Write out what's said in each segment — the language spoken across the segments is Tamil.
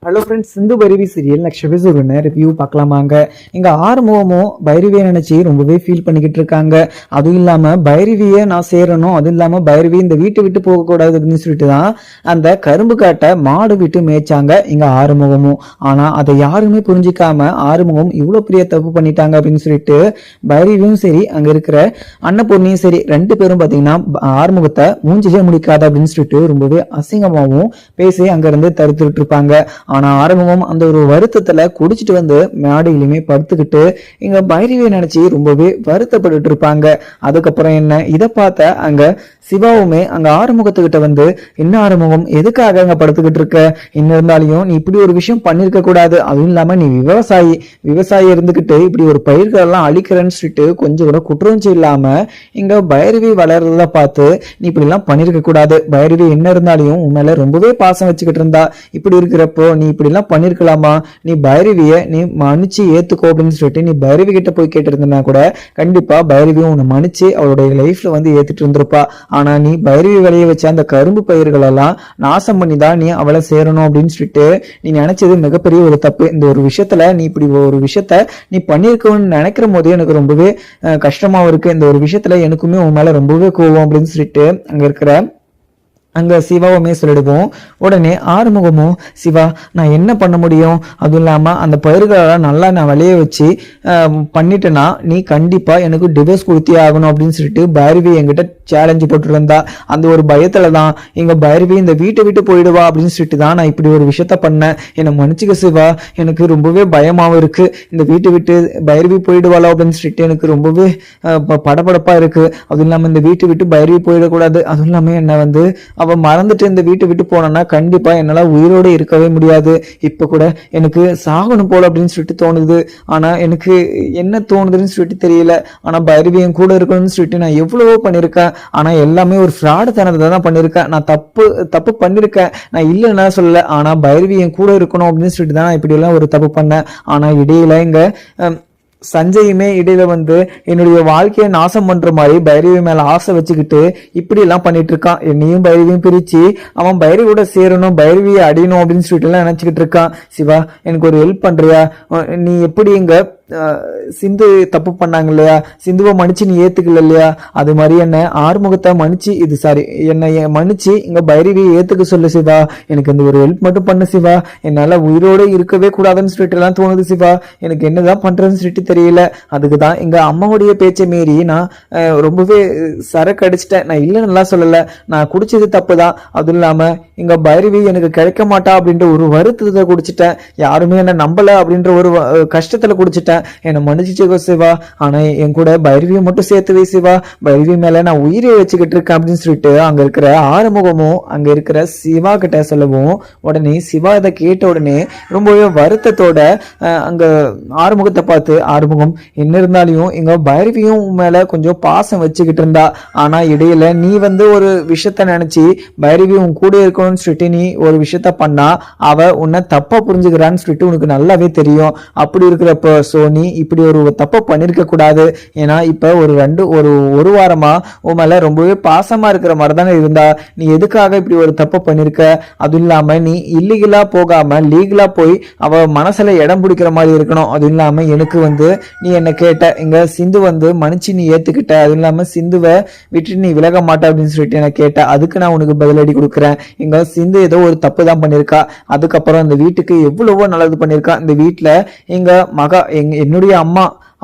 Hello friends, Sindhu Bhairavi serial next episode review பார்க்கலாமாங்க. இங்க ஆறுமுகமும் பைரவியை நினைச்சு ரொம்பவே ஃபீல் பண்ணிக்கிட்டு இருக்காங்க. அதுவும் இல்லாம பைரவியை நான் சேரணும், அதுவும் இல்லாம பைரவி இந்த வீட்டை விட்டு போக கூடாது அப்படின்னு சொல்லிட்டு தான் அந்த கரும்பு காட்டை மாடு விட்டு மேய்ச்சாங்க இங்க ஆறுமுகமும். ஆனா அதை யாருமே புரிஞ்சிக்காம ஆறுமுகம் இவ்வளவு பெரிய தப்பு பண்ணிட்டாங்க அப்படின்னு சொல்லிட்டு பைரவியும் சரி அங்க இருக்கிற அன்னபூர்ணியும் சரி ரெண்டு பேரும் பாத்தீங்கன்னா ஆறுமுகத்தை மூஞ்சிலே முடிக்காது அப்படின்னு சொல்லிட்டு ரொம்பவே அசிங்கமாவும் பேசி அங்க இருந்து தடுத்துட்டு இருப்பாங்க. ஆனா ஆரம்பமும் அந்த ஒரு வருத்தத்துல குடிச்சிட்டு வந்து மேடையிலுமே படுத்துக்கிட்டு இங்க பைரவியை நினைச்சு ரொம்பவே வருத்தப்பட்டு இருப்பாங்க. அதுக்கப்புறம் என்ன இதை பார்த்த அங்க சிவாவுமே அங்க ஆறுமுகத்துக்கிட்ட வந்து, என்ன ஆறுமுகம் எதுக்காக அங்க படுத்துக்கிட்டு இருக்க, இன்னும் இருந்தாலையும் நீ இப்படி ஒரு விஷயம் பண்ணிருக்க கூடாது, அதுவும் இல்லாம நீ விவசாயி இருந்துகிட்டு இப்படி ஒரு பயிர்கள் எல்லாம் அழிக்கிறேன்னு சொல்லிட்டு கொஞ்சம் கூட குற்றஞ்சி இல்லாம இங்க பைரவி வளர்றத பார்த்து நீ இப்படி எல்லாம் பண்ணிருக்க கூடாது, பைரவி என்ன இருந்தாலையும் உன் மேல ரொம்பவே பாசம் வச்சுக்கிட்டு இருந்தா, இப்படி இருக்கிறப்போ நீ இப்படி எல்லாம் பண்ணிருக்கலாமா, நீ பைரவிய நீ மன்னிச்சு ஏத்துக்கோ அப்படின்னு சொல்லிட்டு நீ பைரவி கிட்ட போய் கேட்டு இருந்தனா கூட கண்டிப்பா பைரவியும் உன்னை மன்னிச்சு அவளுடைய லைஃப்ல வந்து ஏத்துட்டு இருந்திருப்பா. ஆனா நீ பைரவி விளைய வச்ச அந்த கரும்பு பயிர்கள் எல்லாம் நாசம் பண்ணிதான் நீ அவளை சேரணும் அப்படின்னு சொல்லிட்டு நீ நினைச்சது மிகப்பெரிய ஒரு தப்பு. இந்த ஒரு விஷயத்துல நீ இப்படி ஒரு விஷயத்த நீ பண்ணிருக்கணும்னு நினைக்கிற போதே எனக்கு ரொம்பவே கஷ்டமாவும் இருக்கு. இந்த ஒரு விஷயத்துல எனக்குமே உன் மேல ரொம்பவே கோவம் அப்படின்னு சொல்லிட்டு அங்க இருக்கிற அங்க சிவாவுமே சொல்லிடுவோம். உடனே ஆறுமுகமும், சிவா நான் என்ன பண்ண முடியும், அதுவும் இல்லாம அந்த பயிர்களெல்லாம் நல்லா நான் விளைய வச்சு பண்ணிட்டேன்னா நீ கண்டிப்பா எனக்கு டிவோர்ஸ் கொடுத்தே ஆகணும் அப்படின்னு சொல்லிட்டு பைரவி என்கிட்ட சேலஞ்சு போட்டு இருந்தா. அந்த ஒரு பயத்துலதான் எங்க பைரவி இந்த வீட்டை விட்டு போயிடுவா அப்படின்னு சொல்லிட்டு தான் நான் இப்படி ஒரு விஷயத்த பண்ணேன். என்னை மன்னிச்சுக்க சிவா, எனக்கு ரொம்பவே பயமாவும் இருக்கு, இந்த வீட்டை விட்டு பைரவி போயிடுவாளோ அப்படின்னு சொல்லிட்டு எனக்கு ரொம்பவே படபடப்பா இருக்கு. அதுவும் இல்லாம இந்த வீட்டை விட்டு பைரவி போயிடக்கூடாது, அதுவும் இல்லாம என்ன வந்து அவ மறந்துட்டு இந்த வீட்டை விட்டு போனா கண்டிப்பா என்னால உயிரோட இருக்கவே முடியாது, இப்ப கூட எனக்கு சாகணும் போல அப்படின்னு சொல்லிட்டு தோணுது. ஆனா எனக்கு என்ன தோணுதுன்னு சொல்லிட்டு தெரியல. ஆனா பைரவி என் கூட இருக்கணும்னு சொல்லிட்டு நான் எவ்வளவோ பண்ணிருக்கேன். ஆனா எல்லாமே ஒரு ஃப்ராடு தனத்தை தான் பண்ணிருக்கேன். நான் தப்பு பண்ணிருக்கேன், நான் இல்லைன்னா சொல்லல. ஆனா பைரவி என் கூட இருக்கணும் அப்படின்னு சொல்லிட்டு தான் நான் இப்படி எல்லாம் ஒரு தப்பு பண்ணேன். ஆனா இடையில இங்க சஞ்சயுமே இடையில வந்து என்னுடைய வாழ்க்கையை நாசம் பண்ற மாதிரி பைரவி மேல ஆசை வச்சுக்கிட்டு இப்படி எல்லாம் பண்ணிட்டு இருக்கான். என்னையும் பைரவியும் பிரிச்சு அவன் பைரவியோட சேரணும், பைரவியை அடியணும் அப்படின்னு சொல்லிட்டு எல்லாம் நினைச்சுக்கிட்டு இருக்கான். சிவா எனக்கு ஒரு ஹெல்ப் பண்றியா, நீ எப்படி இங்க சிந்து தப்பு பண்ணாங்க இல்லையா, சிந்துவை மன்னிச்சு நீ ஏத்துக்கல இல்லையா, அது மாதிரி என்ன ஆறுமுகத்தை மன்னிச்சு என்னை மன்னிச்சு இங்க பைரவியை ஏத்துக்க சொல்லு சிவா, எனக்கு இந்த ஒரு ஹெல்ப் மட்டும் பண்ணு சிவா, என்னால உயிரோட இருக்கவே கூடாதுன்னு சொல்லிட்டு எல்லாம் தோணுது சிவா, எனக்கு என்னதான் பண்றதுன்னு சொல்லிட்டு தெரியல. அதுக்குதான் எங்க அம்மாவுடைய பேச்சை மீறி நான் ரொம்பவே சரக்கு அடிச்சிட்டேன். நான் இல்லைன்னு சொல்லல, நான் குடிச்சது தப்பு தான். அதுவும் இல்லாம இங்க பைரவி எனக்கு கிடைக்க மாட்டா அப்படின்ற ஒரு வருத்தத்தை குடிச்சிட்டேன், யாருமே என்ன நம்பல அப்படின்ற ஒரு கஷ்டத்துல குடிச்சிட்டேன், என்னை மன்னிச்சுக்கோ சிவா. ஆனா என் கூட பைரவியை மட்டும் சேர்த்து வை சிவா, பைரவி மேல நான் உயிரை வச்சுக்கிட்டு இருக்கேன் அப்படின்னு சொல்லிட்டு அங்க இருக்கிற ஆறுமுகமும் அங்க இருக்கிற சிவா கிட்ட சொல்லவும், உடனே சிவா இதை கேட்ட உடனே ரொம்பவே வருத்தத்தோட அங்க ஆறுமுகத்தை பார்த்து, ஆறுமுகம் என்ன இருந்தாலையும் எங்க பைரவியும் மேல கொஞ்சம் பாசம் வச்சுக்கிட்டு இருந்தா, ஆனா இடையில நீ வந்து ஒரு விஷயத்த நினைச்சு பைரவி உன் கூட இருக்கணும்னு சொல்லிட்டு நீ ஒரு விஷயத்த பண்ணா அவ உன்னை தப்பா புரிஞ்சுக்கிறான்னு சொல்லிட்டு உனக்கு நல்லாவே தெரியும். அப்படி இருக்கிறப்ப சோ நீ இப்படி ஒரு தப்ப பண்ணிருக்க கூடாது. ஏன்னா இப்ப ஒரு வாரமா உன் மேல ரொம்பவே பாசமா இருக்கிற மாதிரி தானே இருந்தா, நீ எதுக்காக இப்படி ஒரு தப்ப பண்ணிருக்க, அதுவும் இல்லாம நீ இல்லீகலா போகாம லீகலா போய் அவ மனசுல இடம் பிடிக்கிற மாதிரி இருக்கணும். அதுவும் இல்லாம எனக்கு வந்து நீ என்ன கேட்ட, இங்க சிந்து வந்து மன்னிச்சு நீ ஏத்துக்கிட்ட, அதுவும் இல்லாம சிந்துவை விட்டு நீ விலக மாட்ட அப்படின்னு சொல்லிட்டு என்ன கேட்ட, அதுக்கு நான் உனக்கு பதிலடி கொடுக்குறேன். இங்க சிந்து ஏதோ ஒரு தப்பு தான் பண்ணிருக்கா, அதுக்கப்புறம் இந்த வீட்டுக்கு எவ்வளவோ நல்லது பண்ணிருக்கா. இந்த வீட்டுல எங்க மகா என்னுடைய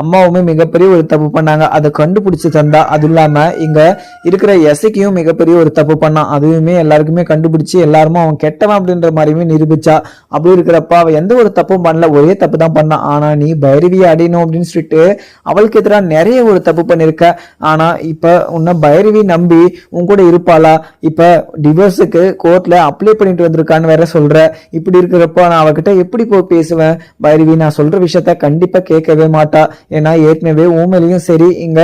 அம்மாவுமே மிகப்பெரிய ஒரு தப்பு பண்ணாங்க, அதை கண்டுபிடிச்சு தந்தா. அது இல்லாம இங்க இருக்கிற எசைக்கும் மிகப்பெரிய ஒரு தப்பு பண்ணான், அதுவுமே எல்லாருக்குமே கண்டுபிடிச்சு எல்லாருமே அவன் கெட்டவன் அப்படின்ற மாதிரியுமே நிரூபிச்சா. அப்படி இருக்கிறப்ப அவ எந்த ஒரு தப்பும் பண்ணல, ஒரே தப்பு தான் பண்ணான். ஆனா நீ பைரவியை அடையணும் அப்படின்னு சொல்லிட்டு அவளுக்கு எதிராக நிறைய ஒரு தப்பு பண்ணிருக்க. ஆனா இப்ப உன்னை பைரவி நம்பி உன் கூட இருப்பாளா, இப்ப டிவோர்ஸுக்கு கோர்ட்ல அப்ளை பண்ணிட்டு வந்திருக்கான்னு வேற சொல்ற. இப்படி இருக்கிறப்ப நான் அவகிட்ட எப்படி போய் பேசுவேன், பைரவி நான் சொல்ற விஷயத்த கண்டிப்பா கேட்கவே மாட்டா. ஏன்னா ஏற்கனவே ஊமையிலையும் சரி இங்க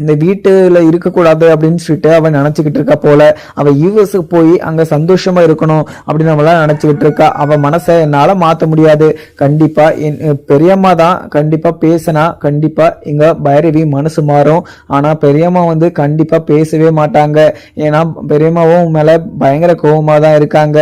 இந்த வீட்டுல இருக்கக்கூடாது அப்படின்னு சொல்லிட்டு அவன் நினைச்சுக்கிட்டு இருக்கா போல. அவ யூஎஸ்க்கு போய் அங்க சந்தோஷமா இருக்கணும் அப்படின்னு நம்மளாம் நினைச்சுக்கிட்டு இருக்கா. அவ மனசை என்னால மாத்த முடியாது. கண்டிப்பா என் பெரியம்மா தான் கண்டிப்பா பேசினா கண்டிப்பா எங்க பைரவி மனசு மாறும். ஆனா பெரியம்மா வந்து கண்டிப்பா பேசவே மாட்டாங்க. ஏன்னா பெரியம்மாவும் உன் மேல பயங்கர கோபமா தான் இருக்காங்க.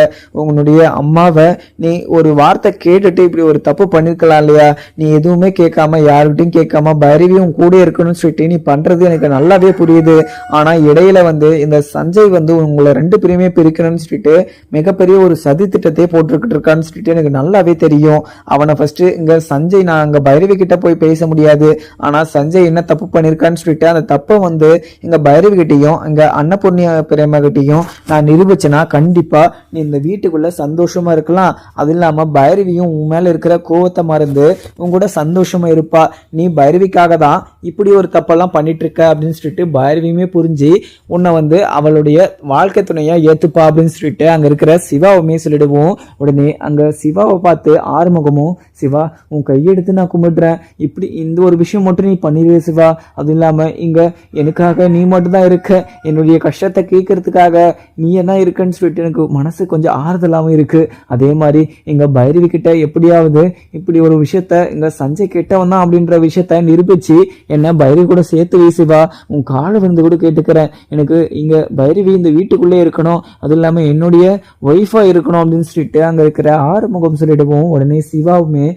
உன்னுடைய அம்மாவை நீ ஒரு வார்த்தை கேட்டுட்டு இப்படி ஒரு தப்பு பண்ணிருக்கலாம் இல்லையா? நீ எதுவுமே கேட்காம யாருக்கிட்டையும் கேட்காம பைரவியும் கூட இருக்கணும்னு சொல்லிட்டு நீ பண்றது எனக்கு நல்லாவே புரியுது. ஆனா இடையில வந்து இந்த சஞ்சய் வந்து உங்களை 2 பேருமே பிரிக்கணும்னு சொல்லிட்டு மிகப்பெரிய ஒரு சதி திட்டத்தை போட்டுக்கிட்டு இருக்கான்னு சொல்லிட்டு எனக்கு நல்லாவே தெரியும். அவனை ஃபர்ஸ்ட் இங்க சஞ்சய் நான் அங்க பைரவி கிட்ட போய் பேச முடியாது. ஆனா சஞ்சய் என்ன தப்பு பண்ணிருக்கான்னு சொல்லிட்டு அந்த தப்பை வந்து இங்க பைரவி கிட்டையும் இங்க அன்னபூர்ணியா பிரேமா கிட்டையும் நான் நிரூபிச்சேன்னா கண்டிப்பா நீ இந்த வீட்டுக்குள்ள சந்தோஷமா இருக்கலாம். அது இல்லாம பைரவியும் உன் மேல இருக்கிற கோவத்தை மறந்து உன் கூட சந்தோஷமா இருப்பா. நீ பைரவிக்காக தான் இப்படி ஒரு தப்பெல்லாம் பண்ணிட்டு இருக்க அப்படின்னு சொல்லிட்டு பைரவியுமே புரிஞ்சு உன்னை வந்து அவளுடைய வாழ்க்கை துணையா ஏத்துப்பா அப்படின்னு சொல்லிட்டு அங்க இருக்கிற சிவாவுமே சொல்லிடுவோம். உடனே அங்க சிவாவை பார்த்து ஆறுமுகமும், சிவா உன் கையெடுத்து நான் கும்பிடுறேன், இப்படி இந்த ஒரு விஷயம் மட்டும் நீ பண்ணிடுவே சிவா. அதுவும் இல்லாம இங்க எனக்காக நீ மட்டும் தான் இருக்க, என்னுடைய கஷ்டத்தை கேட்கறதுக்காக நீ என்ன இருக்குன்னு சொல்லிட்டு எனக்கு மனசு கொஞ்சம் ஆறுதலாகவும் இருக்கு. அதே மாதிரி எங்க பைரவி கிட்ட எப்படியாவது இப்படி ஒரு விஷயத்த இங்க சஞ்சய் கெட்டவன் தான் அப்படின்ற விஷயத்த நிரூபிச்சு என்ன பைரவி கூட சேர்த்து வை சிவா. உன் காலை வந்து கூட கேட்டுக்கிறேன், எனக்கு இங்க பைரவி இந்த வீட்டுக்குள்ளே இருக்கணும், அது இல்லாம என்னுடைய ஒய்ஃபா இருக்கணும் அப்படின்னு சொல்லிட்டு அங்க இருக்கிற ஆறுமுகம் சொல்லிடுவோம். உடனே சிவாவுமே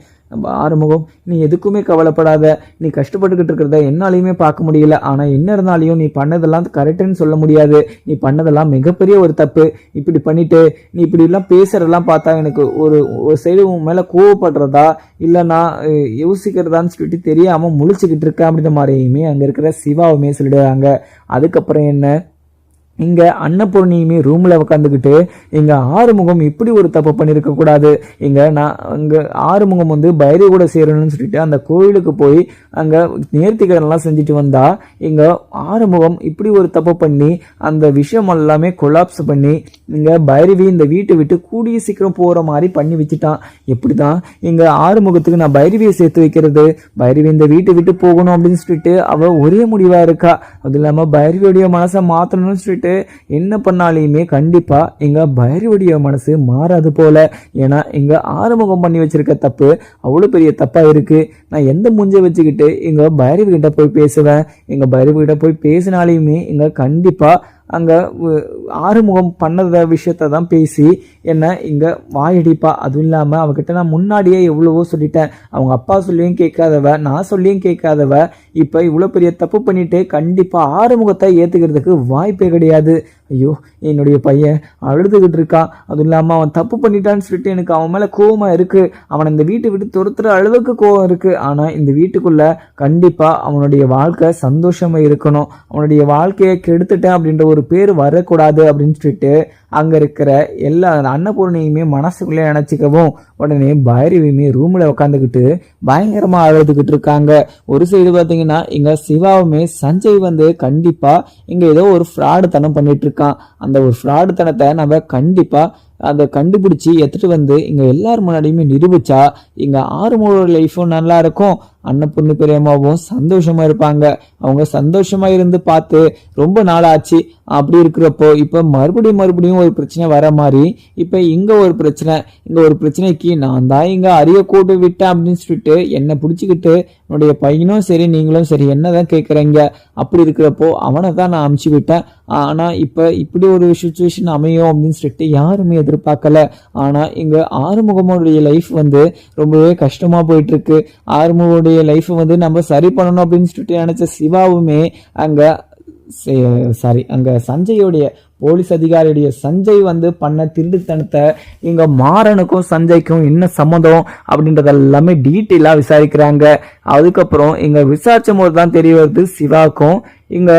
ஆறுமுகம் நீ எதுக்குமே கவலைப்படாத, நீ கஷ்டப்பட்டுக்கிட்டு இருக்கிறத என்னாலையுமே பார்க்க முடியல. ஆனா என்ன இருந்தாலையும் நீ பண்ணதெல்லாம் கரெக்டுன்னு சொல்ல முடியாது. நீ பண்ணதெல்லாம் மிகப்பெரிய ஒரு தப்பு. இப்படி பண்ணிட்டு நீ இப்படி எல்லாம் பேசுறதெல்லாம் பார்த்தா எனக்கு ஒரு சைடு உன் மேல கோவப்படுறதா இல்ல நான் யோசிக்கிறதான்னு சொல்லிட்டு தெரியாம முழிச்சுக்கிட்டு இருக்க அப்படின்ற மாதிரியுமே அங்க இருக்கிற சிவாவுமே சொல்லிடுறாங்க. அதுக்கப்புறம் என்ன இங்க அன்னபூர்ணியுமே ரூம்ல உட்காந்துக்கிட்டு இங்க ஆறுமுகம் இப்படி ஒரு தப்பு பண்ணிருக்க கூடாது, இங்க நான் அங்க ஆறுமுகம் வந்து பைரவி கூட சேரணும்னு சொல்லிட்டு அந்த கோயிலுக்கு போய் அங்க நேர்த்திக்கடன் எல்லாம் செஞ்சுட்டு வந்தா இங்க ஆறுமுகம் இப்படி ஒரு தப்பு பண்ணி அந்த விஷயம் எல்லாமே கொலாப்ஸ் பண்ணி இங்க பைரவி இந்த வீட்டை விட்டு கூடிய சீக்கிரம் போற மாதிரி பண்ணி வச்சுட்டான். எப்படிதான் இங்க ஆறுமுகத்துக்கு நான் பைரவியை சேர்த்து வைக்கிறது, பைரவி இந்த வீட்டை விட்டு போகணும் அப்படின்னு சொல்லிட்டு அவ ஒரே முடிவா இருக்கா. அது இல்லாம பைரவியுடைய மனசை மாத்தணும்னு சொல்லிட்டு என்ன பண்ணாலுமே கண்டிப்பா எங்க பைரவியுடைய மனசு மாறாது போல. ஏன்னா எங்க ஆறுமுகம் பண்ணி வச்சிருக்க தப்பு அவ்வளவு பெரிய தப்பா இருக்கு. நான் எந்த மூஞ்சை வச்சுக்கிட்டு எங்க பைரவி கிட்ட போய் பேசுவேன்? எங்க பைரவி கிட்ட போய் பேசினாலையுமே எங்க கண்டிப்பா அங்க ஆறுமுகம் பண்ணத விஷயத்த தான் பேசி என்ன இங்க வாயடிப்பா. அதுவும் இல்லாம அவகிட்ட நான் முன்னாடியே எவ்வளவோ சொல்லிட்டேன். அவங்க அப்பா சொல்லியும் கேட்காதவ, நான் சொல்லியும் கேட்காதவ இப்ப இவ்வளவு பெரிய தப்பு பண்ணிட்டு கண்டிப்பா ஆறுமுகத்தை ஏத்துக்கிறதுக்கு வாய்ப்பே கிடையாது. ஐயோ என்னுடைய பையன் அழுதுகிட்டு இருக்கான். அதுவும் இல்லாம அவன் தப்பு பண்ணிட்டான்னு சொல்லிட்டு எனக்கு அவன் மேல கோவமா இருக்கு. அவன் இந்த வீட்டை விட்டு துரத்துற அளவுக்கு கோவம் இருக்கு. ஆனா இந்த வீட்டுக்குள்ள கண்டிப்பா அவனுடைய வாழ்க்கை சந்தோஷமா இருக்கணும், அவனுடைய வாழ்க்கையை கெடுத்துட்டேன் அப்படின்ற ஒரு பேர் வரக்கூடாது அப்படின்னு சொல்லிட்டு அங்க இருக்கிற எல்லா அன்னபூர்ணியுமே மனசுக்குள்ளே நினைச்சுக்கவும் உடனே பைரவியுமே ரூம்ல உட்காந்துக்கிட்டு பயங்கரமா அழுதுகிட்டு இருக்காங்க. ஒரு சைடு பாத்தீங்கன்னா இங்க சிவாவுமே சஞ்சய் வந்து கண்டிப்பா இங்க ஏதோ ஒரு ஃப்ராடு தனம் பண்ணிட்டு இருக்கான். அந்த ஒரு ஃப்ராடு தனத்தை நம்ம கண்டிப்பா அதை கண்டுபிடிச்சி எடுத்துட்டு வந்து இங்க எல்லாரும் முன்னாடியுமே நிரூபிச்சா இங்க ஆறுமுக லைஃபும் நல்லா இருக்கும், அன்னபூர்ணி பெரியம்மாவும் சந்தோஷமா இருப்பாங்க. அவங்க சந்தோஷமா இருந்து பார்த்து ரொம்ப நாள் ஆச்சு. அப்படி இருக்கிறப்போ இப்ப மறுபடியும் ஒரு பிரச்சனை வர மாதிரி இப்ப இங்க ஒரு பிரச்சனை, இங்க ஒரு பிரச்சனைக்கு நான் தான் இங்க அரிய கூட்டு விட்டேன் அப்படின்னு சொல்லிட்டு என்ன பிடிச்சிக்கிட்டு என்னுடைய பையனும் சரி நீங்களும் சரி என்னதான் கேட்குறீங்க. அப்படி இருக்கிறப்போ அவனை தான் நான் அமுச்சு விட்டேன். ஆனா இப்ப இப்படி ஒரு சுச்சுவேஷன் அமையும் அப்படின்னு சொல்லிட்டு யாருமே எதிர்பார்க்கல. ஆனா இங்க ஆறுமுகமுடைய லைஃப் வந்து ரொம்பவே கஷ்டமா போயிட்டு இருக்கு. ஆறுமுகமுடைய லைஃப் வந்து நம்ம சரி பண்ணணும் அப்படின்னு சொல்லிட்டு நினைச்ச சிவாவுமே அங்க சஞ்சயோடைய போலீஸ் அதிகாரியுடைய சஞ்சய் வந்து பண்ண திருட்டுத்தனத்தை இங்க மாறனுக்கும் சஞ்சய்க்கும் என்ன சம்மந்தம் அப்படின்றத எல்லாமே டீட்டெயிலா விசாரிக்கிறாங்க. அதுக்கப்புறம் இங்க விசாரிச்சும் போது தான் தெரிய வருது சிவாக்கும் இங்க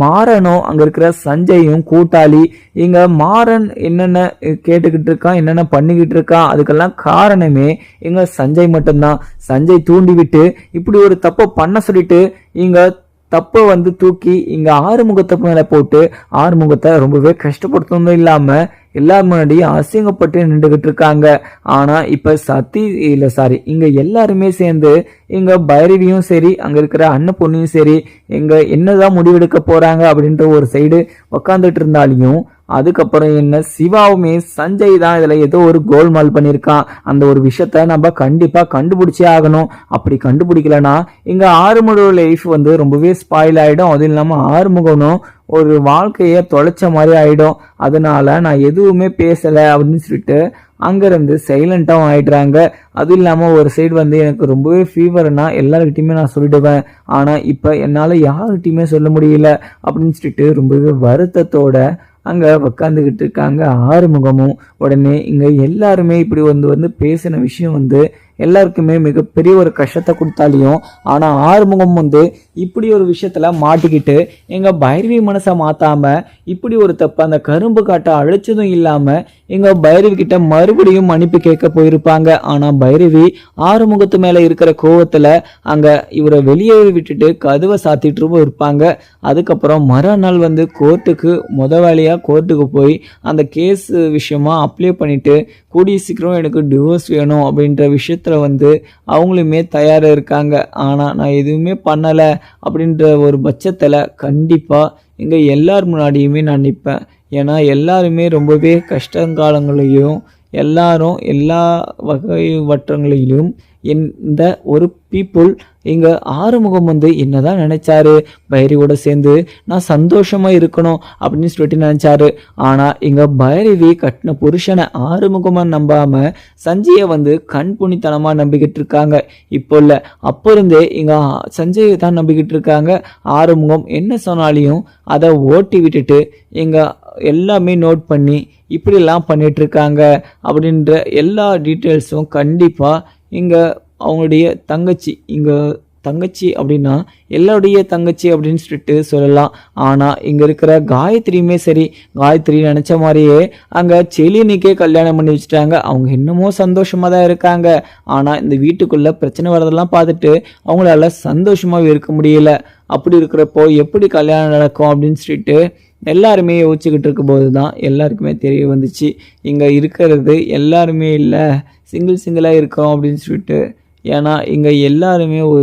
மாறனும் அங்க இருக்கிற சஞ்சயும் கூட்டாளி. இங்க மாறன் என்னென்ன கேட்டுக்கிட்டு இருக்கான், என்னென்ன பண்ணிக்கிட்டு இருக்கான், அதுக்கெல்லாம் காரணமே இங்க சஞ்சய் மட்டும்தான். சஞ்சய் தூண்டி விட்டு இப்படி ஒரு தப்பை பண்ண சொல்லிட்டு இங்க தப்பை வந்து தூக்கி இங்க ஆறுமுகத்தை மேல போட்டு ஆறுமுகத்தை ரொம்பவே கஷ்டப்படுத்தணும் இல்லாம எல்லாரும் முன்னாடியும் அசிங்கப்பட்டு நின்றுகிட்டு இருக்காங்க. ஆனா இப்ப சத்தி இல்ல சாரி இங்க எல்லாருமே சேர்ந்து இங்க பைரவியும் சரி அங்க இருக்கிற அன்னபொண்ணையும் சரி இங்க என்னதான் முடிவெடுக்க போறாங்க அப்படின்ற ஒரு சைடு உக்காந்துட்டு இருந்தாலையும் அதுக்கப்புறம் என்ன சிவாவுமே சஞ்சய் தான் இதுல ஏதோ ஒரு கோல்மால் பண்ணியிருக்கான், அந்த ஒரு விஷயத்த நம்ம கண்டிப்பா கண்டுபிடிச்சே ஆகணும். அப்படி கண்டுபிடிக்கலனா இங்க ஆறுமுக லைஃப் வந்து ரொம்பவே ஸ்பாயில் ஆயிடும். அதுவும் இல்லாம ஆறுமுகனும் ஒரு வாழ்க்கைய தொலைச்ச மாதிரி ஆயிடும். அதனால நான் எதுவுமே பேசல அப்படின்னு சொல்லிட்டு அங்கிருந்து சைலண்டாவும் ஆயிடுறாங்க. அதுவும் இல்லாம ஒரு சைடு வந்து எனக்கு ரொம்பவே ஃபீவர்னா எல்லார்கிட்டயுமே நான் சொல்லிடுவேன், ஆனா இப்ப என்னால யார்கிட்டயுமே சொல்ல முடியல அப்படின்னு சொல்லிட்டு ரொம்பவே வருத்தத்தோட அங்க உக்காந்துகிட்டு இருக்காங்க ஆறுமுகமும். உடனே இங்க எல்லாருமே இப்படி வந்து பேசின விஷயம் வந்து எல்லாருக்குமே மிகப்பெரிய ஒரு கஷ்டத்தை கொடுத்தாலையும் ஆனா ஆறுமுகம் வந்து இப்படி ஒரு விஷயத்துல மாட்டிக்கிட்டு எங்க பைரவி மனசை மாத்தாம இப்படி ஒரு தப்பு அந்த கரும்பு காட்டை அழைச்சதும் இல்லாம எங்க பைரவி கிட்ட மறுபடியும் மன்னிப்பு கேட்க போயிருப்பாங்க. ஆனா பைரவி ஆறுமுகத்து மேல இருக்கிற கோவத்துல அங்க இவரை வெளியே விட்டுட்டு கதவை சாத்திட்டு இருப்பாங்க. அதுக்கப்புறம் மறுநாள் வந்து கோர்ட்டுக்கு வேலையா கோர்ட்டுக்கு போய் அந்த கேஸ் விஷயமா அப்ளை பண்ணிட்டு கூடிய சீக்கிரம் எனக்கு டிவோர்ஸ் வேணும் அப்படின்ற விஷயத்துல வந்து அவங்களுமே தயாரா இருக்காங்க. ஆனா நான் எதுவுமே பண்ணல அப்படின்ற ஒரு பட்சத்துல கண்டிப்பா இங்க எல்லார் முன்னாடியுமே நான் நிற்பேன். ஏன்னா எல்லாருமே ரொம்பவே கஷ்டங்காலங்களையும் எல்லாரும் எல்லா வகைவற்றங்களிலும் இந்த ஒரு பீப்புள் இங்க ஆறுமுகம் வந்து என்னதான் நினைச்சாரு, பைரவியோட சேர்ந்து நான் சந்தோஷமா இருக்கணும் அப்படின்னு சொல்லிட்டு நினைச்சாரு. ஆனா இங்க பைரவி கட்டின புருஷனை ஆறுமுகமா நம்பாம சஞ்சய வந்து கண் புனித்தனமா நம்பிக்கிட்டு இருக்காங்க. இப்போ இல்ல அப்போ இருந்தே இங்க சஞ்சயை தான் நம்பிக்கிட்டு இருக்காங்க. ஆறுமுகம் என்ன சொன்னாலையும் அதை ஓட்டி விட்டுட்டு இங்க எல்லாமே நோட் பண்ணி இப்படிலாம் பண்ணிட்டு இருக்காங்க அப்படின்ற எல்லா டீட்டெயில்ஸும் கண்டிப்பா இங்க அவங்களுடைய தங்கச்சி அப்படின்னா எல்லாருடைய தங்கச்சி அப்படின்னு சொல்லிட்டு சொல்லலாம். ஆனா இங்க இருக்கிற காயத்ரியுமே சரி, காயத்ரி நினைச்ச மாதிரியே அங்க செலினிக்கே கல்யாணம் பண்ணி வச்சுட்டாங்க. அவங்க இன்னமும் சந்தோஷமா தான் இருக்காங்க. ஆனா இந்த வீட்டுக்குள்ள பிரச்சனை வரதெல்லாம் பார்த்துட்டு அவங்களால சந்தோஷமாவே இருக்க முடியல. அப்படி இருக்கிறப்போ எப்படி கல்யாணம் நடக்கும் அப்படின்னு சொல்லிட்டு எல்லாருமே யோசிச்சுக்கிட்டு இருக்கும் போது தான் எல்லாருக்குமே தெரிய வந்துச்சு, இங்க இருக்கிறது எல்லாருமே இல்லை சிங்கிளாக இருக்கோம் அப்படின்னு சொல்லிட்டு. ஏன்னா இங்கே எல்லாருமே ஒரு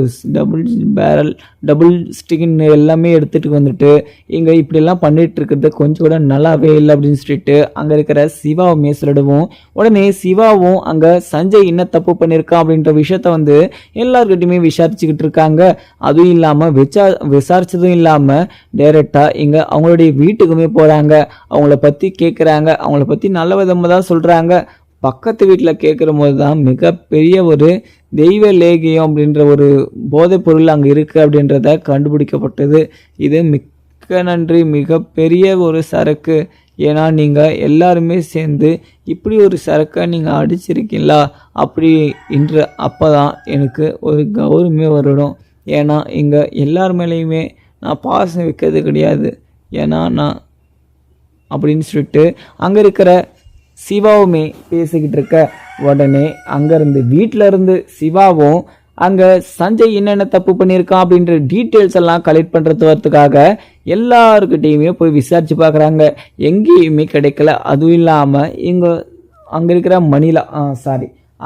டபுள் ஸ்டிக்கின் எல்லாமே எடுத்துகிட்டு வந்துட்டு இங்கே இப்படிலாம் பண்ணிட்டு இருக்கிறது கொஞ்சம் கூட நல்லாவே இல்லை அப்படின்னு சொல்லிட்டு அங்கே இருக்கிற சிவாவுமே சொல்லிடுவோம். உடனே சிவாவும் அங்கே சஞ்சய் என்ன தப்பு பண்ணியிருக்கான் அப்படின்ற விஷயத்த வந்து எல்லாருக்கிட்டையுமே விசாரிச்சுக்கிட்டு இருக்காங்க. அதுவும் இல்லாமல் விசாரிச்சதும் இல்லாமல் டைரெக்டாக இங்கே அவங்களுடைய வீட்டுக்குமே போகிறாங்க. அவங்கள பற்றி கேட்குறாங்க, அவங்கள பற்றி நல்ல விதமாக தான் சொல்கிறாங்க. பக்கத்து வீட்டில் கேட்குற போது தான் மிகப்பெரிய ஒரு தெய்வ லேகியம் அப்படின்ற ஒரு போதைப் பொருள் அங்கே இருக்குது அப்படின்றத கண்டுபிடிக்கப்பட்டது. இது மிக்க நன்றி, மிகப்பெரிய ஒரு சரக்கு. ஏன்னா நீங்கள் எல்லாருமே சேர்ந்து இப்படி ஒரு சரக்கை நீங்கள் அடிச்சிருக்கீங்களா அப்படி அப்போ தான் எனக்கு ஒரு கௌரவமே வரணும். ஏன்னா இங்கே எல்லார் மேலேயுமே நான் பாசம் வைக்கிறது கிடையாது. ஏன்னா நான் அப்படின்னு சொல்லிட்டு அங்கே இருக்கிற சிவாவுமே பேசிக்கிட்டு இருக்க. உடனே அங்கேருந்து வீட்டில இருந்து சிவாவும் அங்கே சஞ்சய் என்னென்ன தப்பு பண்ணியிருக்கான் அப்படின்ற டீட்டெயில்ஸ் எல்லாம் கலெக்ட் பண்ணுறது வரத்துக்காக எல்லாருக்கிட்டையுமே போய் விசாரித்து பார்க்குறாங்க. எங்கேயுமே கிடைக்கல. அதுவும் இல்லாமல் அங்கே இருக்கிற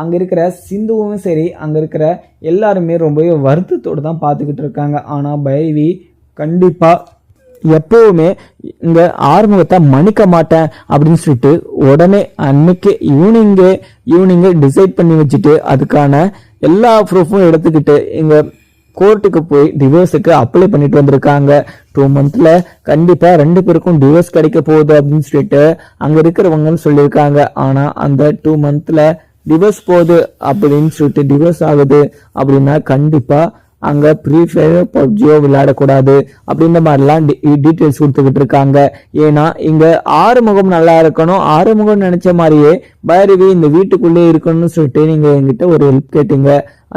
அங்கே இருக்கிற சிந்துவும் சரி அங்கே இருக்கிற எல்லாருமே ரொம்பவே வருத்தத்தோடு தான் பார்த்துக்கிட்டு இருக்காங்க. ஆனால் பைரவி கண்டிப்பாக எப்பவுமே இங்க ஆறுமுகத்தை மன்னிக்க மாட்டேன் அப்படின்னு சொல்லிட்டு உடனே அன்னைக்கு ஈவினிங்கே டிசைட் பண்ணி வச்சுட்டு அதுக்கான எல்லா ப்ரூஃபும் எடுத்துக்கிட்டு இங்க கோர்ட்டுக்கு போய் டிவோர்ஸுக்கு அப்ளை பண்ணிட்டு வந்திருக்காங்க. 2 monthsல கண்டிப்பா 2 பேருக்கும் டிவோர்ஸ் கிடைக்க போகுது அப்படின்னு சொல்லிட்டு அங்க இருக்கிறவங்க சொல்லியிருக்காங்க. ஆனா அந்த 2 monthsல டிவோர்ஸ் போகுது அப்படின்னு சொல்லிட்டு டிவோர்ஸ் ஆகுது அப்படின்னா கண்டிப்பா அங்க ஃப்ரீ ஃபயர் பப்ஜியோ விளையாடக்கூடாது அப்படின்ற மாதிரிலாம் டீட்டெயில்ஸ் கொடுத்துக்கிட்டு இருக்காங்க. ஏன்னா இங்க ஆறுமுகம் நல்லா இருக்கணும், ஆறுமுகம் நினைச்ச மாதிரியே பைரவி இந்த வீட்டுக்குள்ளே இருக்கணும்னு சொல்லிட்டு நீங்க என்கிட்ட ஒரு ஹெல்ப் கேட்டீங்க.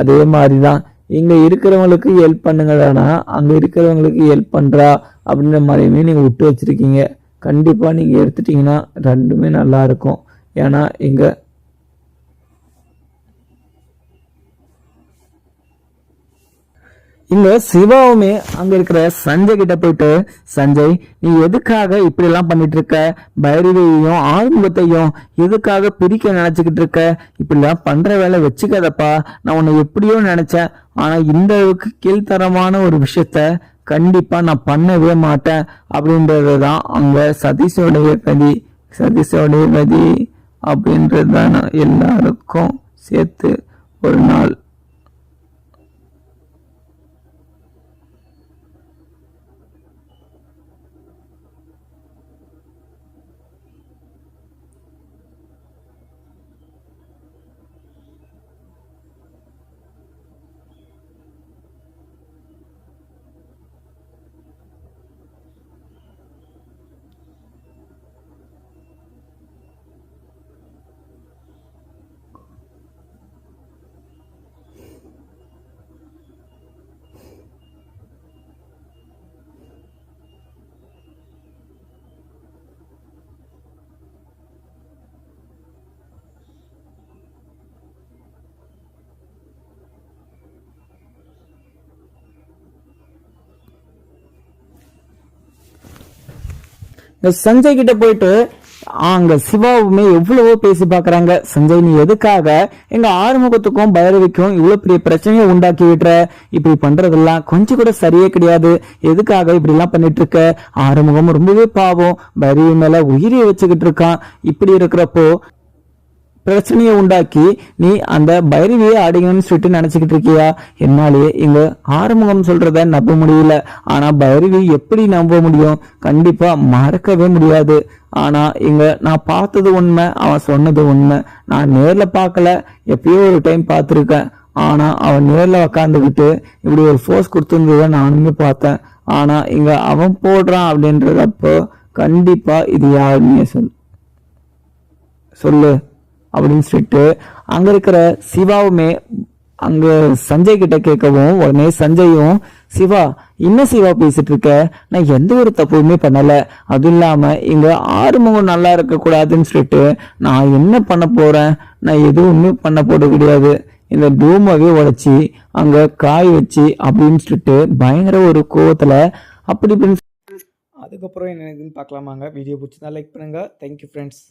அதே மாதிரிதான் இங்க இருக்கிறவங்களுக்கு ஹெல்ப் பண்ணுங்கடானா அங்க இருக்கிறவங்களுக்கு ஹெல்ப் பண்றா அப்படின்ற மாதிரியுமே நீங்க விட்டு வச்சிருக்கீங்க. கண்டிப்பா நீங்க எடுத்துட்டீங்கன்னா ரெண்டுமே நல்லா இருக்கும். ஏன்னா இங்க இங்க சிவாவுமே அங்க இருக்கிற சஞ்சய் கிட்ட போயிட்டு, சஞ்சய் நீ எதுக்காக இப்படி எல்லாம் பண்ணிட்டு இருக்க, பைரவியையும் ஆறுமுகத்தையும் எதுக்காக பிரிக்க நினைச்சுக்கிட்டு இருக்க, இப்படி எல்லாம் பண்ற வேலை வச்சுக்காதப்பா, நான் உன்னை எப்படியோ நினைச்சேன், ஆனா இந்த அளவுக்கு கீழ்த்தரமான ஒரு விஷயத்த கண்டிப்பா நான் பண்ணவே மாட்டேன் அப்படின்றதுதான் அங்க சதீஷோடைய கதி அப்படின்றதுதான் எல்லாருக்கும் சேர்த்து ஒரு நாள் இந்த சஞ்சய் கிட்ட போயிட்டு அங்க சிவாவுமே எவ்வளவோ பேசி பாக்குறாங்க. சஞ்சய் நீ எதுக்காக எங்க ஆறுமுகத்துக்கும் பைரவிக்கும் இவ்வளவு பெரிய பிரச்சனையை உண்டாக்கி விட்டுற, இப்படி பண்றதெல்லாம் கொஞ்சம் கூட சரியே கிடையாது, எதுக்காக இப்படி எல்லாம் பண்ணிட்டு இருக்க, ஆறுமுகம் ரொம்பவே பாவம், பைரவி மேல உயிரை வச்சுக்கிட்டு இருக்கான், இப்படி இருக்கிறப்போ பிரச்சனையை உண்டாக்கி நீ அந்த பைரவியை அடிங்கன்னு சொல்லிட்டு நினைச்சுக்கிட்டு இருக்கியா, என்னாலே இங்க ஆறுமுகம் சொல்றத நம்ப முடியல, ஆனா பைரவி எப்படி நம்ப முடியும், கண்டிப்பா மறக்கவே முடியாது, ஆனா இங்க நான் பார்த்தது உண்மை, அவன் சொன்னது உண்மை, நான் நேர்ல பார்க்கல, எப்பயோ ஒரு டைம் பார்த்திருக்கேன், ஆனா அவன் நேர்ல உக்காந்துக்கிட்டு இப்படி ஒரு ஃபோர்ஸ் கொடுத்துருந்தத நானுமே பார்த்தேன், ஆனா இங்க அவன் போடுறான் அப்படின்றதப்போ கண்டிப்பா இது யாருமே சொல்லு அப்படின்னு சொல்லிட்டு அங்க இருக்கிற சிவாவுமே அங்க சஞ்சய் கிட்ட கேட்கவும், உடனே சஞ்சயும் சிவா என்ன சிவா பேசிட்டு இருக்க, நான் எந்த ஒரு தப்புமே பண்ணல, அதுவும் இல்லாம இங்க ஆறுமுகம் நல்லா இருக்க கூடாதுன்னு சொல்லிட்டு நான் என்ன பண்ண போறேன், நான் எதுவுமே பண்ண போட கிடையாது, இந்த டூமாவே உடைச்சி அங்க காய் வச்சு அப்படின்னு சொல்லிட்டு பயங்கர ஒரு கோவத்துல அப்படி. அதுக்கப்புறம் என்ன பார்க்கலாமாங்க. வீடியோ பிடிச்சிருந்தா லைக் பண்ணுங்க. Thank you friends.